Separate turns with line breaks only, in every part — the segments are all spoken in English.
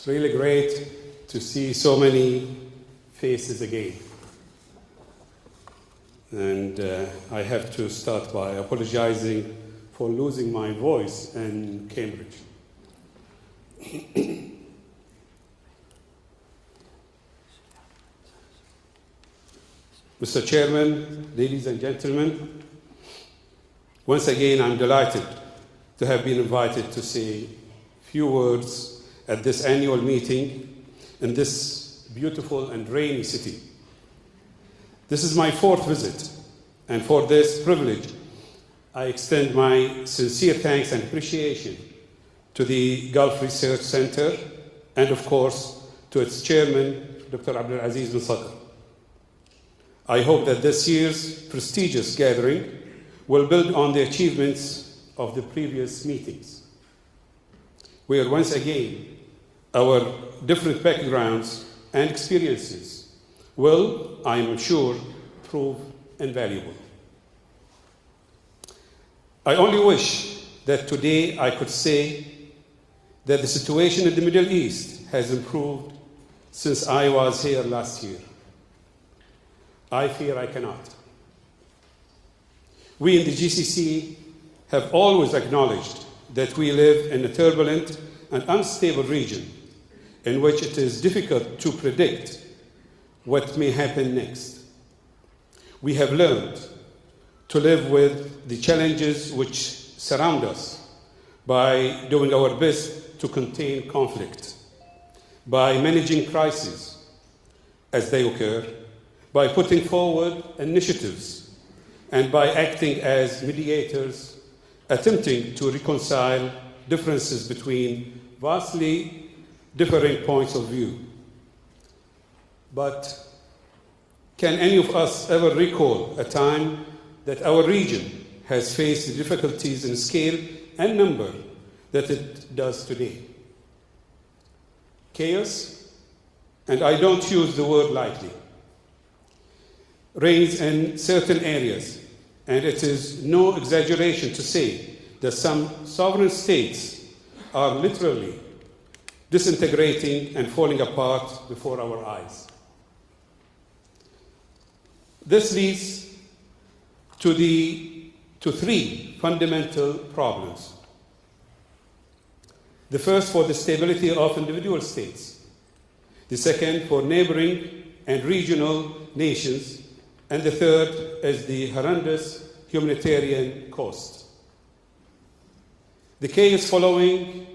It's really great to see so many faces again. And I have to start by apologizing for losing my voice in Cambridge. Mr. Chairman, ladies and gentlemen, once again I'm delighted to have been invited to say a few words at this annual meeting in this beautiful and rainy city. This is my fourth visit, and for this privilege, I extend my sincere thanks and appreciation to the Gulf Research Center and, of course, to its chairman, Dr. Abdullatif Rashid Al-Zayani. I hope that this year's prestigious gathering will build on the achievements of the previous meetings, where once again our different backgrounds and experiences will, I am sure, prove invaluable. I only wish that today I could say that the situation in the Middle East has improved since I was here last year. I fear I cannot. We in the GCC have always acknowledged that we live in a turbulent and unstable region in which it is difficult to predict what may happen next. We have learned to live with the challenges which surround us by doing our best to contain conflict, by managing crises as they occur, by putting forward initiatives, and by acting as mediators, attempting to reconcile differences between vastly differing points of view. But can any of us ever recall a time that our region has faced the difficulties in scale and number that it does today? Chaos, and I don't use the word lightly, reigns in certain areas, and it is no exaggeration to say that some sovereign states are literally disintegrating and falling apart before our eyes. This leads to three fundamental problems. The first, for the stability of individual states. The second, for neighboring and regional nations. And the third is the horrendous humanitarian cost. The chaos following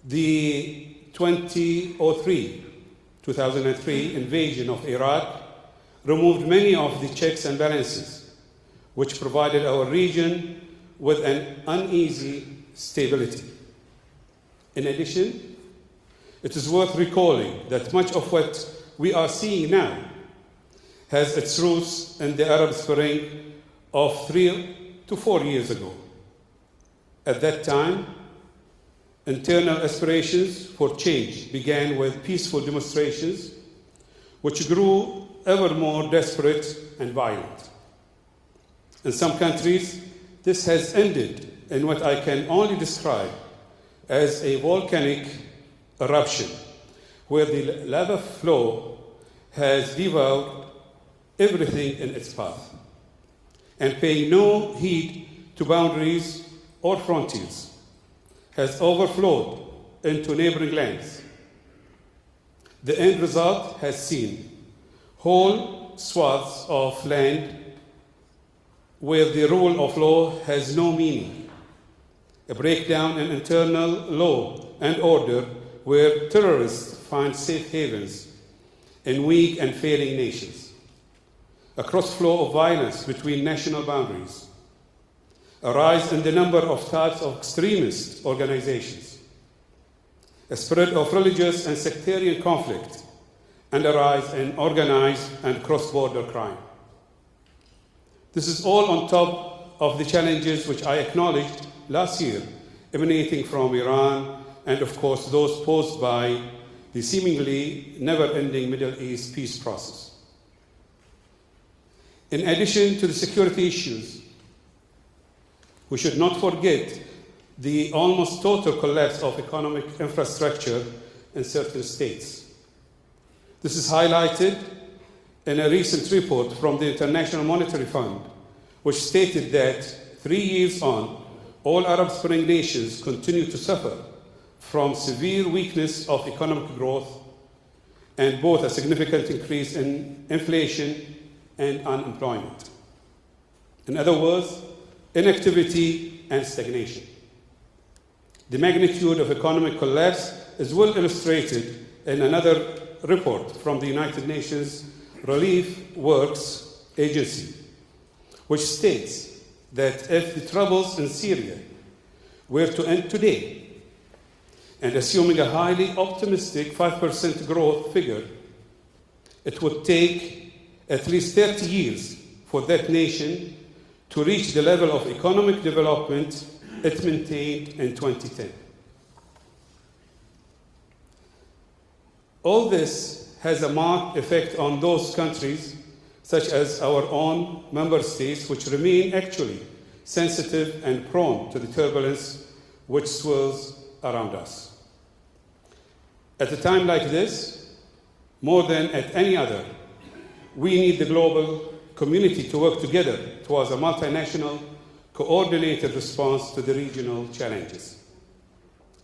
the 2003 invasion of Iraq removed many of the checks and balances, which provided our region with an uneasy stability. In addition, it is worth recalling that much of what we are seeing now has its roots in the Arab Spring of 3 to 4 years ago. At that time, internal aspirations for change began with peaceful demonstrations, which grew ever more desperate and violent. In some countries, this has ended in what I can only describe as a volcanic eruption, where the lava flow has devoured everything in its path, and paying no heed to boundaries or frontiers, has overflowed into neighboring lands. The end result has seen whole swaths of land where the rule of law has no meaning, a breakdown in internal law and order where terrorists find safe havens in weak and failing nations, a cross-flow of violence between national boundaries, a rise in the number of types of extremist organizations, a spread of religious and sectarian conflict, and a rise in organized and cross-border crime. This is all on top of the challenges which I acknowledged last year, emanating from Iran, and of course those posed by the seemingly never-ending Middle East peace process. In addition to the security issues, we should not forget the almost total collapse of economic infrastructure in certain states. This is highlighted in a recent report from the International Monetary Fund, which stated that 3 years on, all Arab Spring nations continue to suffer from severe weakness of economic growth and both a significant increase in inflation and unemployment. In other words, inactivity and stagnation. The magnitude of economic collapse is well illustrated in another report from the United Nations Relief Works Agency, which states that if the troubles in Syria were to end today, and assuming a highly optimistic 5% growth figure, it would take at least 30 years for that nation to reach the level of economic development it maintained in 2010. All this has a marked effect on those countries, such as our own member states, which remain actually sensitive and prone to the turbulence which swirls around us. At a time like this, more than at any other, we need the global community to work together towards a multinational, coordinated response to the regional challenges.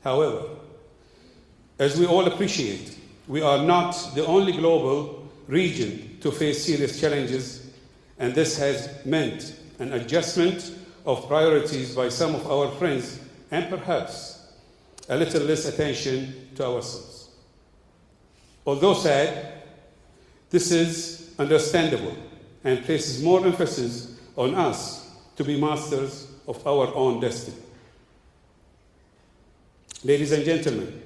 However, as we all appreciate, we are not the only global region to face serious challenges, and this has meant an adjustment of priorities by some of our friends and perhaps a little less attention to ourselves. Although sad, this is understandable and places more emphasis on us to be masters of our own destiny. Ladies and gentlemen,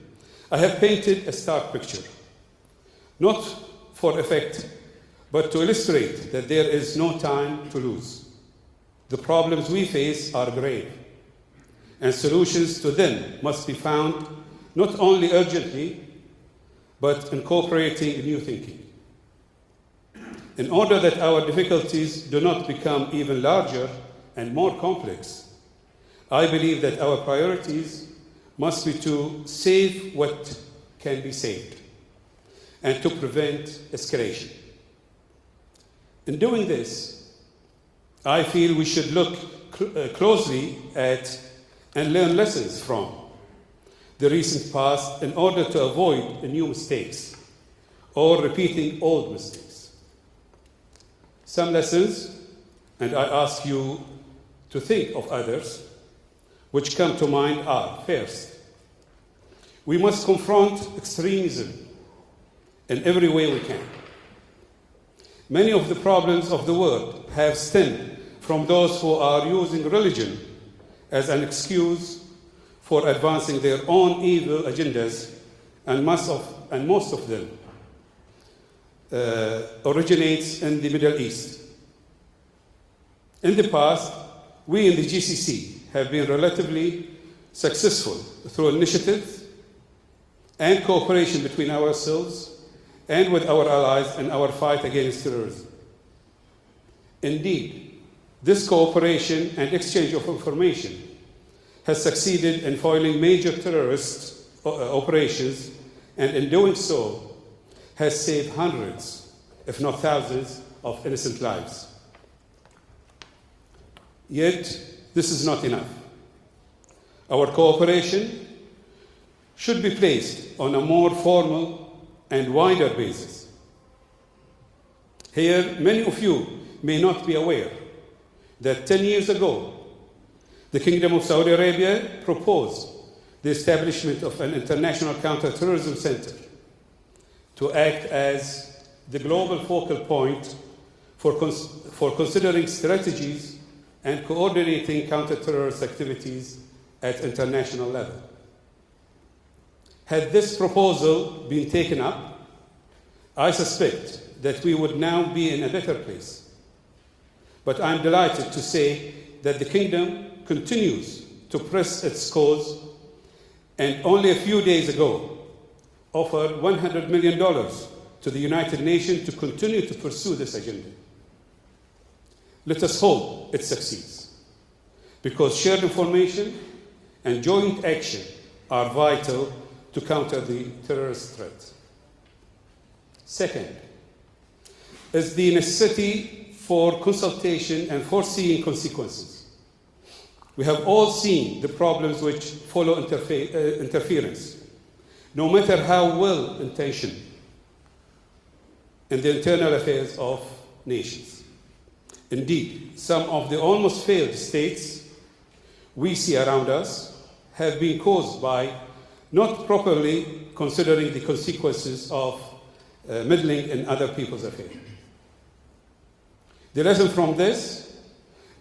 I have painted a stark picture, not for effect, but to illustrate that there is no time to lose. The problems we face are grave, and solutions to them must be found not only urgently, but incorporating new thinking. In order that our difficulties do not become even larger and more complex, I believe that our priorities must be to save what can be saved and to prevent escalation. In doing this, I feel we should look closely at and learn lessons from the recent past in order to avoid new mistakes or repeating old mistakes. Some lessons, and I ask you to think of others, which come to mind are, first, we must confront extremism in every way we can. Many of the problems of the world have stemmed from those who are using religion as an excuse for advancing their own evil agendas, and most of them originates in the Middle East. In the past, we in the GCC have been relatively successful through initiatives and cooperation between ourselves and with our allies in our fight against terrorism. Indeed, this cooperation and exchange of information has succeeded in foiling major terrorist operations, and in doing so has saved hundreds, if not thousands, of innocent lives. Yet, this is not enough. Our cooperation should be placed on a more formal and wider basis. Here, many of you may not be aware that 10 years ago, the Kingdom of Saudi Arabia proposed the establishment of an international counterterrorism center to act as the global focal point for considering strategies and coordinating counter-terrorist activities at international level. Had this proposal been taken up, I suspect that we would now be in a better place. But I'm delighted to say that the Kingdom continues to press its cause, and only a few days ago offered $100 million to the United Nations to continue to pursue this agenda. Let us hope it succeeds, because shared information and joint action are vital to counter the terrorist threat. Second is the necessity for consultation and foreseeing consequences. We have all seen the problems which follow interference, no matter how well-intentioned, in the internal affairs of nations. Indeed, some of the almost failed states we see around us have been caused by not properly considering the consequences of meddling in other people's affairs. The lesson from this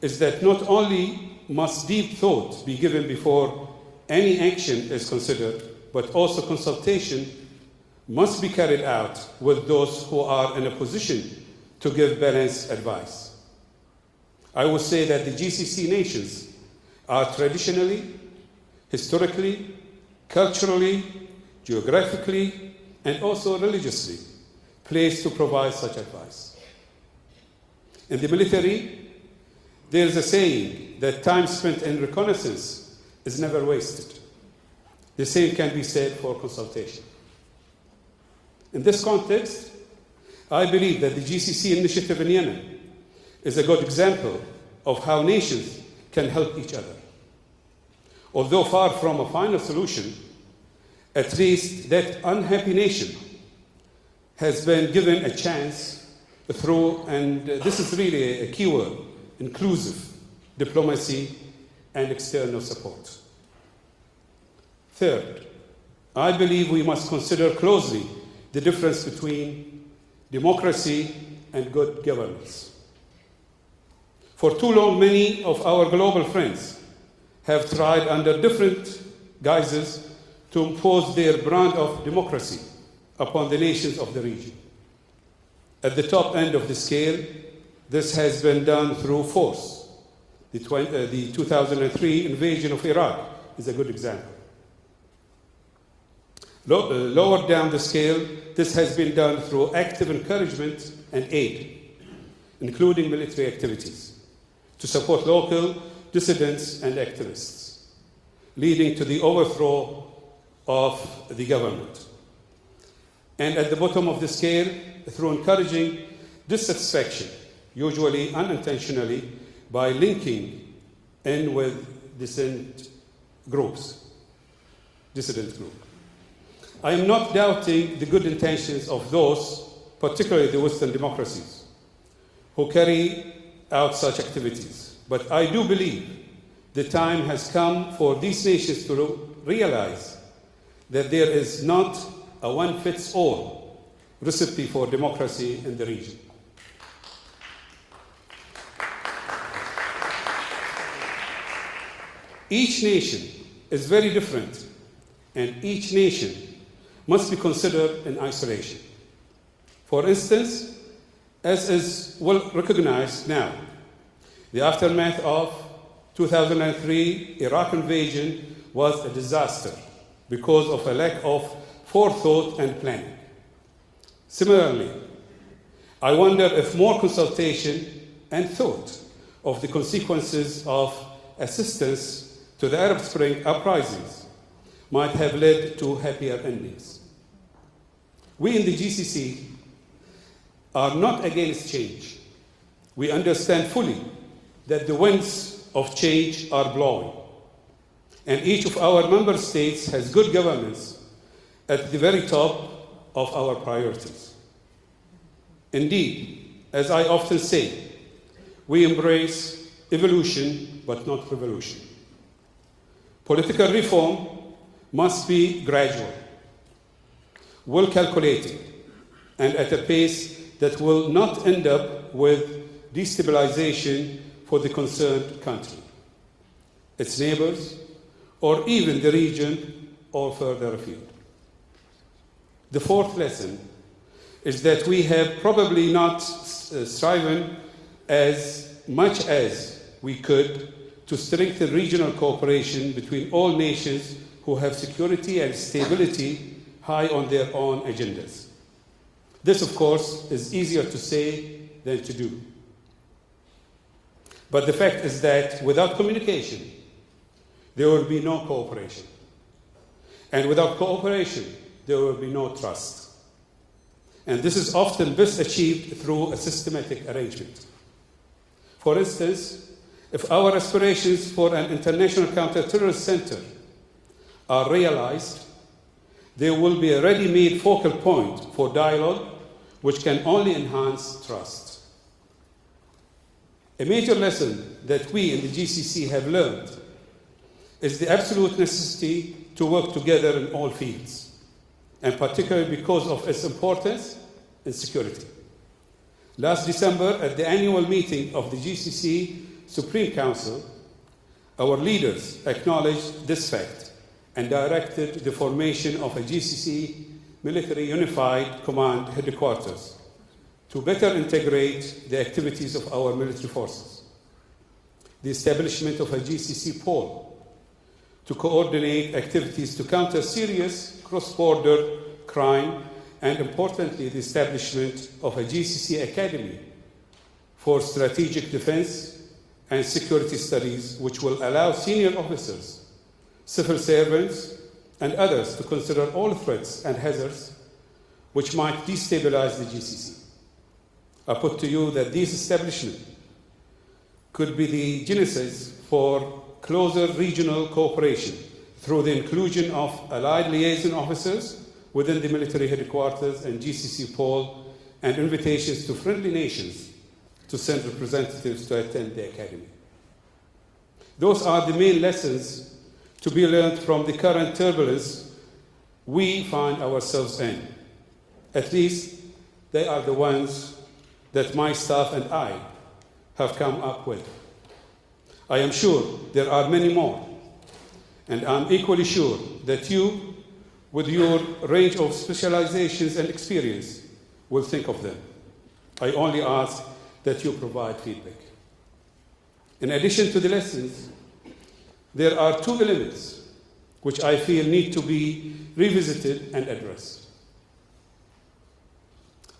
is that not only must deep thought be given before any action is considered, but also consultation must be carried out with those who are in a position to give balanced advice. I would say that the GCC nations are traditionally, historically, culturally, geographically, and also religiously placed to provide such advice. In the military, there is a saying that time spent in reconnaissance is never wasted. The same can be said for consultation. In this context, I believe that the GCC initiative in Yemen is a good example of how nations can help each other. Although far from a final solution, at least that unhappy nation has been given a chance through, and this is really a keyword, inclusive diplomacy and external support. Third, I believe we must consider closely the difference between democracy and good governance. For too long, many of our global friends have tried under different guises to impose their brand of democracy upon the nations of the region. At the top end of the scale, this has been done through force. The 2003 invasion of Iraq is a good example. Lower down the scale, this has been done through active encouragement and aid, including military activities, to support local dissidents and activists, leading to the overthrow of the government. And at the bottom of the scale, through encouraging dissatisfaction, usually unintentionally, by linking in with dissident groups. I am not doubting the good intentions of those, particularly the Western democracies, who carry out such activities. But I do believe the time has come for these nations to realize that there is not a one-fits-all recipe for democracy in the region. Each nation is very different, and each nation must be considered in isolation. For instance, as is well recognized now, the aftermath of 2003 Iraq invasion was a disaster because of a lack of forethought and planning. Similarly, I wonder if more consultation and thought of the consequences of assistance to the Arab Spring uprisings might have led to happier endings. We in the GCC are not against change. We understand fully that the winds of change are blowing, and each of our member states has good governance at the very top of our priorities. Indeed, as I often say, we embrace evolution but not revolution. Political reform must be gradual, well calculated, and at a pace that will not end up with destabilization for the concerned country, its neighbors, or even the region or further afield. The fourth lesson is that we have probably not striven as much as we could to strengthen regional cooperation between all nations who have security and stability high on their own agendas. This, of course, is easier to say than to do. But the fact is that without communication, there will be no cooperation. And without cooperation, there will be no trust. And this is often best achieved through a systematic arrangement. For instance, if our aspirations for an international counter-terrorist center are realized, there will be a ready-made focal point for dialogue which can only enhance trust. A major lesson that we in the GCC have learned is the absolute necessity to work together in all fields, and particularly because of its importance in security. Last December, at the annual meeting of the GCC Supreme Council, our leaders acknowledged this fact and directed the formation of a GCC Military Unified Command headquarters to better integrate the activities of our military forces. The establishment of a GCC pole to coordinate activities to counter serious cross-border crime, and importantly, the establishment of a GCC Academy for strategic defense and security studies, which will allow senior officers, civil servants, and others to consider all threats and hazards which might destabilize the GCC. I put to you that these establishments could be the genesis for closer regional cooperation through the inclusion of allied liaison officers within the military headquarters and GCC pole, and invitations to friendly nations to send representatives to attend the academy. Those are the main lessons to be learned from the current turbulence we find ourselves in. At least they are the ones that my staff and I have come up with. I am sure there are many more, and I'm equally sure that you, with your range of specializations and experience, will think of them. I only ask that you provide feedback. In addition to the lessons, there are two elements which I feel need to be revisited and addressed.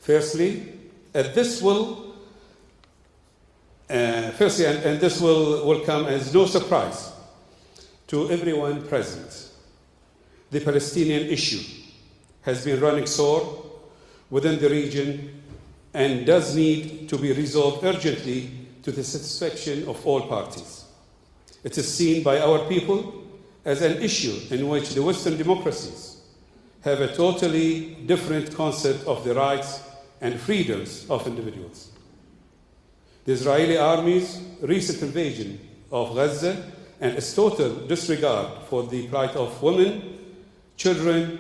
Firstly, this will come as no surprise to everyone present. The Palestinian issue has been running sore within the region and does need to be resolved urgently to the satisfaction of all parties. It is seen by our people as an issue in which the Western democracies have a totally different concept of the rights and freedoms of individuals. The Israeli army's recent invasion of Gaza and its total disregard for the plight of women, children,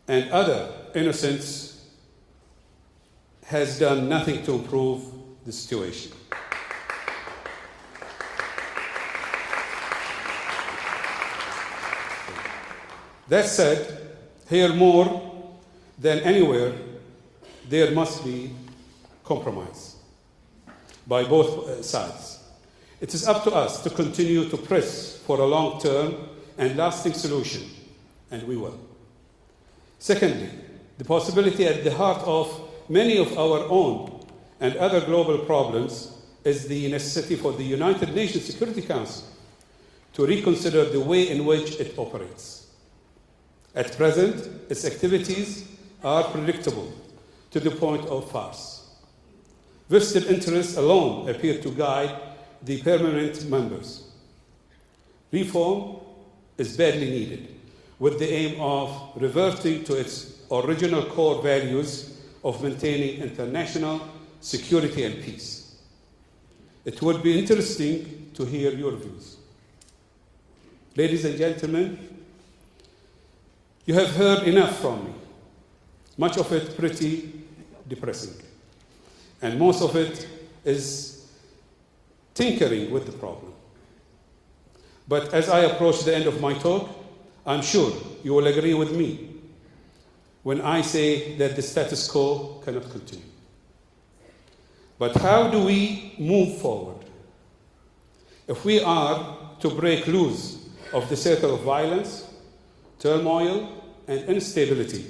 and other innocents has done nothing to improve the situation. That said, here more than anywhere, there must be compromise by both sides. It is up to us to continue to press for a long-term and lasting solution, and we will. Secondly, the possibility at the heart of many of our own and other global problems is the necessity for the United Nations Security Council to reconsider the way in which it operates. At present, its activities are predictable to the point of farce. Vested interests alone appear to guide the permanent members. Reform is badly needed, with the aim of reverting to its original core values of maintaining international security and peace. It would be interesting to hear your views. Ladies and gentlemen, you have heard enough from me, much of it pretty depressing, and most of it is tinkering with the problem. But as I approach the end of my talk, I'm sure you will agree with me when I say that the status quo cannot continue. But how do we move forward? If we are to break loose of the circle of violence, turmoil, and instability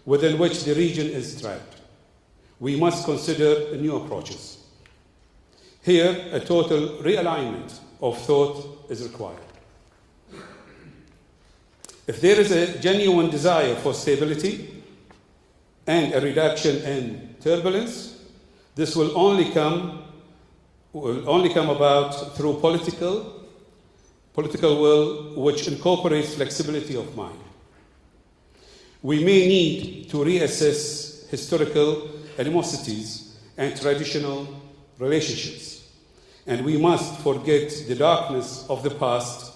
within which the region is trapped, we must consider new approaches. Here, a total realignment of thought is required.
If there is a genuine desire for stability and a reduction in turbulence, this will only come about through political will, which incorporates flexibility of mind. We may need to reassess historical animosities and traditional relationships, and we must forget the darkness of the past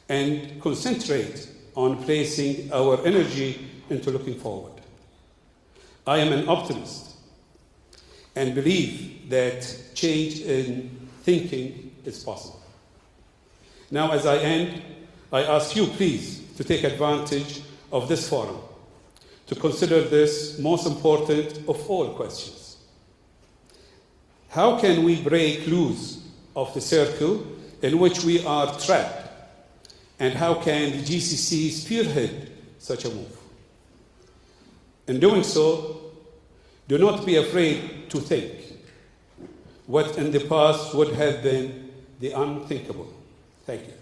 and concentrate on placing our energy into looking forward. I am an optimist and believe that change in thinking is possible. Now, as I end, I ask you, please, to take advantage of this forum to consider this most important of all questions. How can we break loose of the circle in which we are trapped? And how can the GCC spearhead such a move? In doing so, do not be afraid to think what in the past would have been the unthinkable. Thank you.